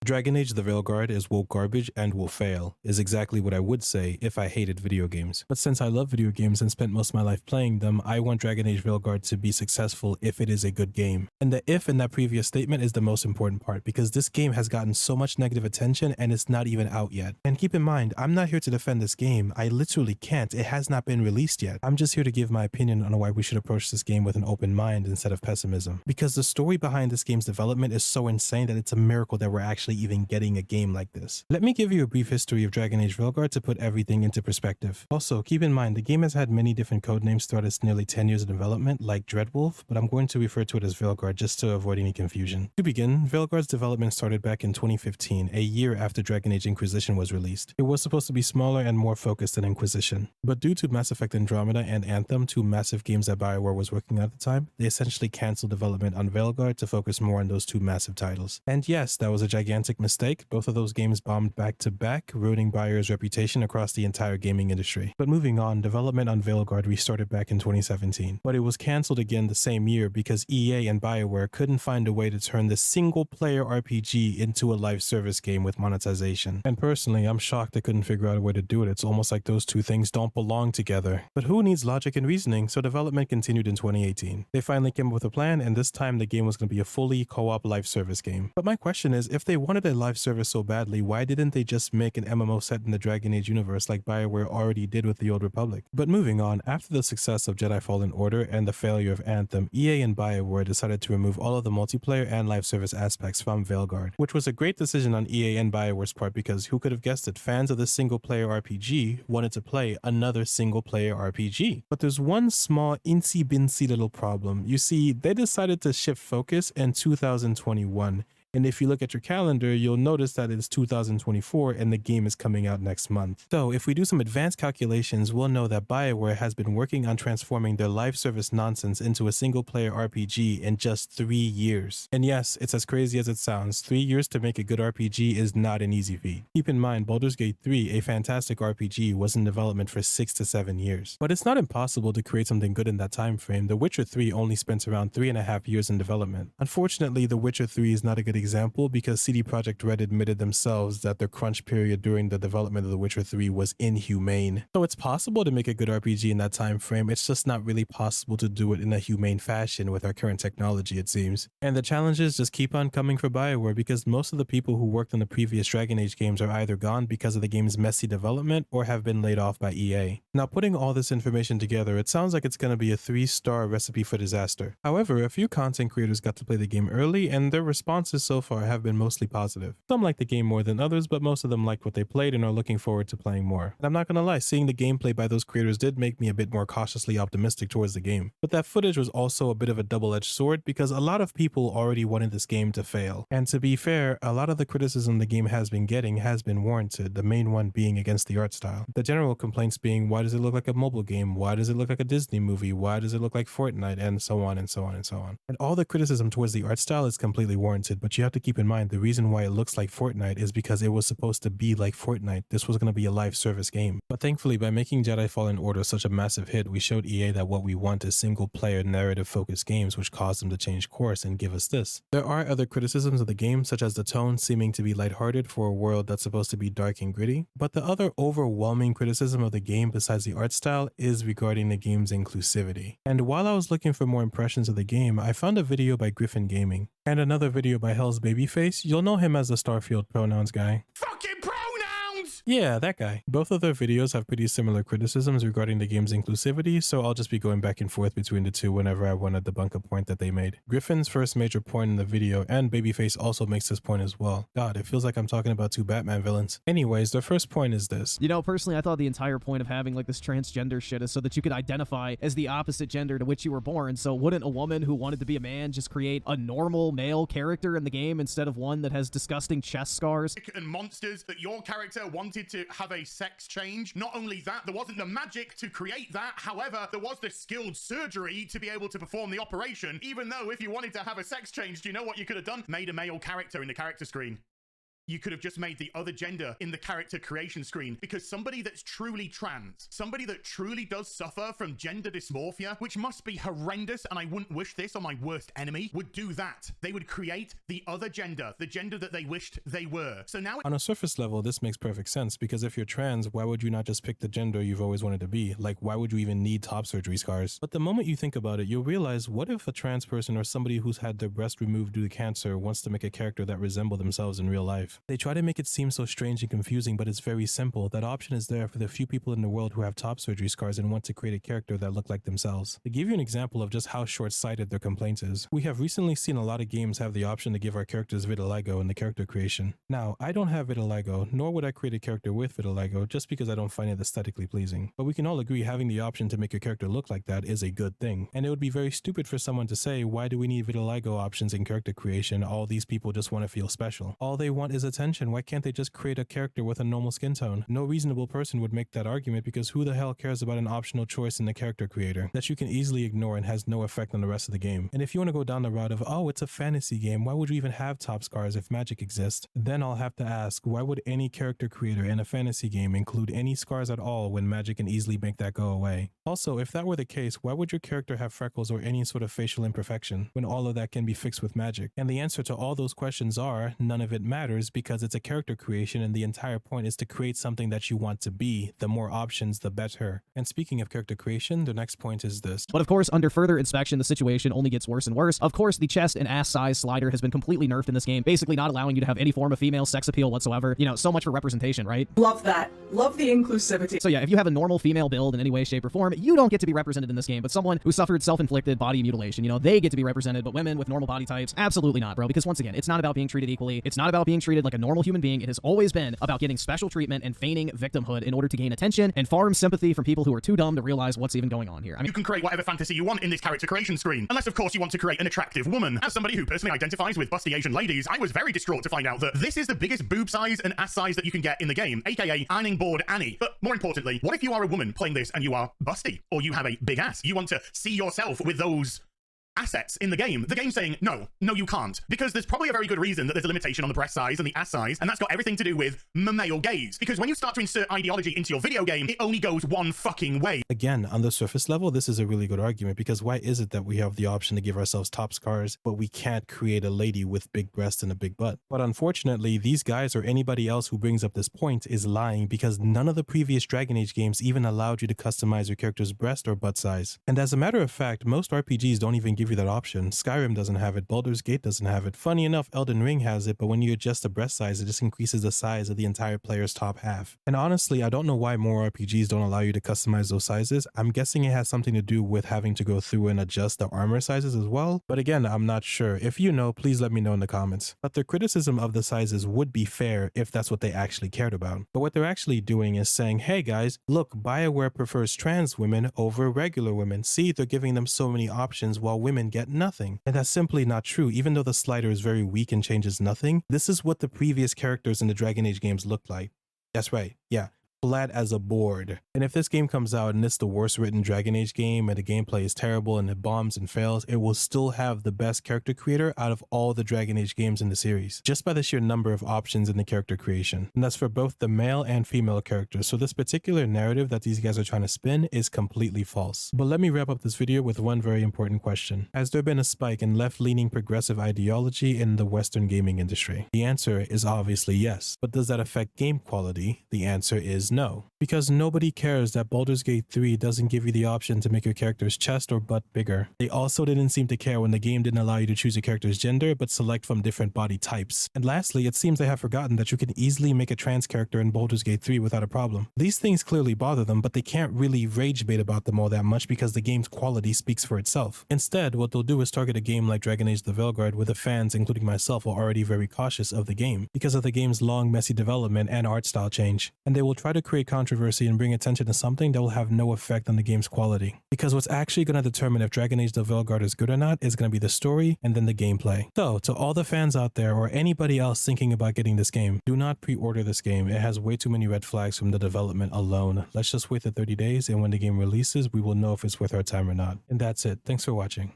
Dragon Age the Veilguard is woke garbage and will fail, is exactly what I would say if I hated video games. But since I love video games and spent most of my life playing them, I want Dragon Age Veilguard to be successful if it is a good game. And the if in that previous statement is the most important part, because this game has gotten so much negative attention and it's not even out yet. And keep in mind, I'm not here to defend this game. I literally can't. It has not been released yet. I'm just here to give my opinion on why we should approach this game with an open mind instead of pessimism. Because the story behind this game's development is so insane that it's a miracle that we're actually even getting a game like this. Let me give you a brief history of Dragon Age Veilguard to put everything into perspective. Also, keep in mind, the game has had many different codenames throughout its nearly 10 years of development, like Dreadwolf, but I'm going to refer to it as Veilguard just to avoid any confusion. To begin, Veilguard's development started back in 2015, a year after Dragon Age Inquisition was released. It was supposed to be smaller and more focused than Inquisition, but due to Mass Effect Andromeda and Anthem, two massive games that BioWare was working on at the time, they essentially canceled development on Veilguard to focus more on those two massive titles. And yes, that was a gigantic mistake. Both of those games bombed back to back, ruining BioWare's reputation across the entire gaming industry. But moving on, development on Veilguard restarted back in 2017, but it was cancelled again the same year because EA and BioWare couldn't find a way to turn the single-player RPG into a live service game with monetization. And personally, I'm shocked they couldn't figure out a way to do it. It's almost like those two things don't belong together. But who needs logic and reasoning? So development continued in 2018. They finally came up with a plan, and this time the game was going to be a fully co-op live service game. But my question is, if they wanted a live service so badly, why didn't they just make an MMO set in the Dragon Age universe like BioWare already did with the Old Republic? But moving on, after the success of Jedi Fallen Order and the failure of Anthem, EA and BioWare decided to remove all of the multiplayer and live service aspects from Veilguard, which was a great decision on EA and BioWare's part because who could have guessed it, fans of the single-player RPG wanted to play another single-player RPG. But there's one small incy-bincy little problem. You see, they decided to shift focus in 2021. And if you look at your calendar, you'll notice that it's 2024 and the game is coming out next month. So if we do some advanced calculations, we'll know that BioWare has been working on transforming their live service nonsense into a single player RPG in just 3 years. And yes, it's as crazy as it sounds. 3 years to make a good RPG is not an easy feat. Keep in mind, Baldur's Gate 3, a fantastic RPG, was in development for 6 to 7 years. But it's not impossible to create something good in that time frame. The Witcher 3 only spent around 3.5 years in development. Unfortunately, The Witcher 3 is not a good example because CD Projekt Red admitted themselves that their crunch period during the development of The Witcher 3 was inhumane. So it's possible to make a good RPG in that time frame, it's just not really possible to do it in a humane fashion with our current technology, it seems. And the challenges just keep on coming for BioWare because most of the people who worked on the previous Dragon Age games are either gone because of the game's messy development or have been laid off by EA. Now, putting all this information together, it sounds like it's going to be a 3-star recipe for disaster. However, a few content creators got to play the game early and their responses so far have been mostly positive. Some like the game more than others, but most of them liked what they played and are looking forward to playing more. And I'm not gonna lie, seeing the gameplay by those creators did make me a bit more cautiously optimistic towards the game. But that footage was also a bit of a double-edged sword because a lot of people already wanted this game to fail. And to be fair, a lot of the criticism the game has been getting has been warranted, the main one being against the art style. The general complaints being, why does it look like a mobile game? Why does it look like a Disney movie? Why does it look like Fortnite? And so on and so on and so on. And all the criticism towards the art style is completely warranted, but you have to keep in mind the reason why it looks like Fortnite is because it was supposed to be like Fortnite. This was going to be a live service game. But thankfully, by making Jedi Fallen Order such a massive hit, we showed EA that what we want is single-player narrative-focused games, which caused them to change course and give us this. There are other criticisms of the game, such as the tone seeming to be lighthearted for a world that's supposed to be dark and gritty. But the other overwhelming criticism of the game besides the art style is regarding the game's inclusivity. And while I was looking for more impressions of the game, I found a video by Griffin Gaming and another video by HeelvsBabyface. You'll know him as the Starfield pronouns guy. Fucking pronouns! Yeah, that guy. Both of their videos have pretty similar criticisms regarding the game's inclusivity, so I'll just be going back and forth between the two whenever I want to debunk a point that they made. Griffin's first major point in the video, and Babyface also makes this point as well. God, it feels like I'm talking about two Batman villains. Anyways, their first point is this. You know, personally, I thought the entire point of having like this transgender shit is so that you could identify as the opposite gender to which you were born. So wouldn't a woman who wanted to be a man just create a normal male character in the game instead of one that has disgusting chest scars? And monsters that your character wanted to have a sex change. Not only that, there wasn't the magic to create that. However, there was the skilled surgery to be able to perform the operation. Even though if you wanted to have a sex change, do you know what you could have done? Made a male character in the character screen. you could have just made the other gender in the character creation screen, because somebody that's truly trans, somebody that truly does suffer from gender dysmorphia, which must be horrendous, and I wouldn't wish this on my worst enemy, would do that. They would create the other gender, the gender that they wished they were. So now on a surface level, this makes perfect sense, because if you're trans, why would you not just pick the gender you've always wanted to be? Like, why would you even need top surgery scars? But the moment you think about it, you'll realize, what if a trans person or somebody who's had their breast removed due to cancer wants to make a character that resemble themselves in real life? They try to make it seem so strange and confusing, but it's very simple. That option is there for the few people in the world who have top surgery scars and want to create a character that look like themselves. To give you an example of just how short-sighted their complaint is, we have recently seen a lot of games have the option to give our characters vitiligo in the character creation. Now, I don't have vitiligo, nor would I create a character with vitiligo, just because I don't find it aesthetically pleasing. But we can all agree having the option to make your character look like that is a good thing. And it would be very stupid for someone to say, why do we need vitiligo options in character creation? All these people just want to feel special. All they want is attention. Why can't they just create a character with a normal skin tone? No reasonable person would make that argument, because who the hell cares about an optional choice in the character creator that you can easily ignore and has no effect on the rest of the game? And if you want to go down the route of, oh, it's a fantasy game, why would you even have top scars if magic exists? Then I'll have to ask, why would any character creator in a fantasy game include any scars at all when magic can easily make that go away? Also, if that were the case, why would your character have freckles or any sort of facial imperfection when all of that can be fixed with magic? And the answer to all those questions are, none of it matters, because it's a character creation and the entire point is to create something that you want to be. The more options, the better. And speaking of character creation, the next point is this. But of course, under further inspection, the situation only gets worse and worse. Of course, the chest and ass size slider has been completely nerfed in this game, basically not allowing you to have any form of female sex appeal whatsoever. You know, so much for representation, right? Love that. Love the inclusivity. So yeah, if you have a normal female build in any way, shape, or form, you don't get to be represented in this game, but someone who suffered self-inflicted body mutilation, you know, they get to be represented, but women with normal body types, absolutely not, bro, because once again, it's not about being treated equally. It's not about being treated like a normal human being. It has always been about getting special treatment and feigning victimhood in order to gain attention and farm sympathy from people who are too dumb to realize what's even going on here. I mean, you can create whatever fantasy you want in this character creation screen, unless of course you want to create an attractive woman. As somebody who personally identifies with busty Asian ladies, I was very distraught to find out that this is the biggest boob size and ass size that you can get in the game, aka ironing board Annie. But more importantly, what if you are a woman playing this and you are busty, or you have a big ass? You want to see yourself with those assets in the game. The game's saying, no, you can't. Because there's probably a very good reason that there's a limitation on the breast size and the ass size, and that's got everything to do with male gaze. Because when you start to insert ideology into your video game, it only goes one fucking way. Again, on the surface level, this is a really good argument, because why is it that we have the option to give ourselves top scars, but we can't create a lady with big breasts and a big butt? But unfortunately, these guys or anybody else who brings up this point is lying, because none of the previous Dragon Age games even allowed you to customize your character's breast or butt size. And as a matter of fact, most RPGs don't even give you that option. Skyrim doesn't have it, Baldur's Gate doesn't have it. Funny enough, Elden Ring has it, but when you adjust the breast size, it just increases the size of the entire player's top half. And honestly, I don't know why more RPGs don't allow you to customize those sizes. I'm guessing it has something to do with having to go through and adjust the armor sizes as well, but again, I'm not sure. If you know, please let me know in the comments. But their criticism of the sizes would be fair if that's what they actually cared about. But what they're actually doing is saying, hey guys, look, BioWare prefers trans women over regular women. See, they're giving them so many options while women get nothing. And that's simply not true. Even though the slider is very weak and changes nothing, this is what the previous characters in the Dragon Age games looked like. That's right, yeah. Flat as a board. And if this game comes out and it's the worst written Dragon Age game and the gameplay is terrible and it bombs and fails, it will still have the best character creator out of all the Dragon Age games in the series, just by the sheer number of options in the character creation. And that's for both the male and female characters. So this particular narrative that these guys are trying to spin is completely false. But let me wrap up this video with one very important question. Has there been a spike in left-leaning progressive ideology in the Western gaming industry? The answer is obviously yes. But does that affect game quality? The answer is no. Because nobody cares that Baldur's Gate 3 doesn't give you the option to make your character's chest or butt bigger. They also didn't seem to care when the game didn't allow you to choose your character's gender but select from different body types. And lastly, it seems they have forgotten that you can easily make a trans character in Baldur's Gate 3 without a problem. These things clearly bother them, but they can't really rage bait about them all that much because the game's quality speaks for itself. Instead, what they'll do is target a game like Dragon Age the Veilguard, where the fans, including myself, are already very cautious of the game because of the game's long, messy development and art style change. And they will try to create controversy and bring attention to something that will have no effect on the game's quality. Because what's actually going to determine if Dragon Age the Veilguard is good or not is going to be the story and then the gameplay. So, to all the fans out there or anybody else thinking about getting this game, do not pre-order this game. It has way too many red flags from the development alone. Let's just wait the 30 days, and when the game releases, we will know if it's worth our time or not. And that's it. Thanks for watching.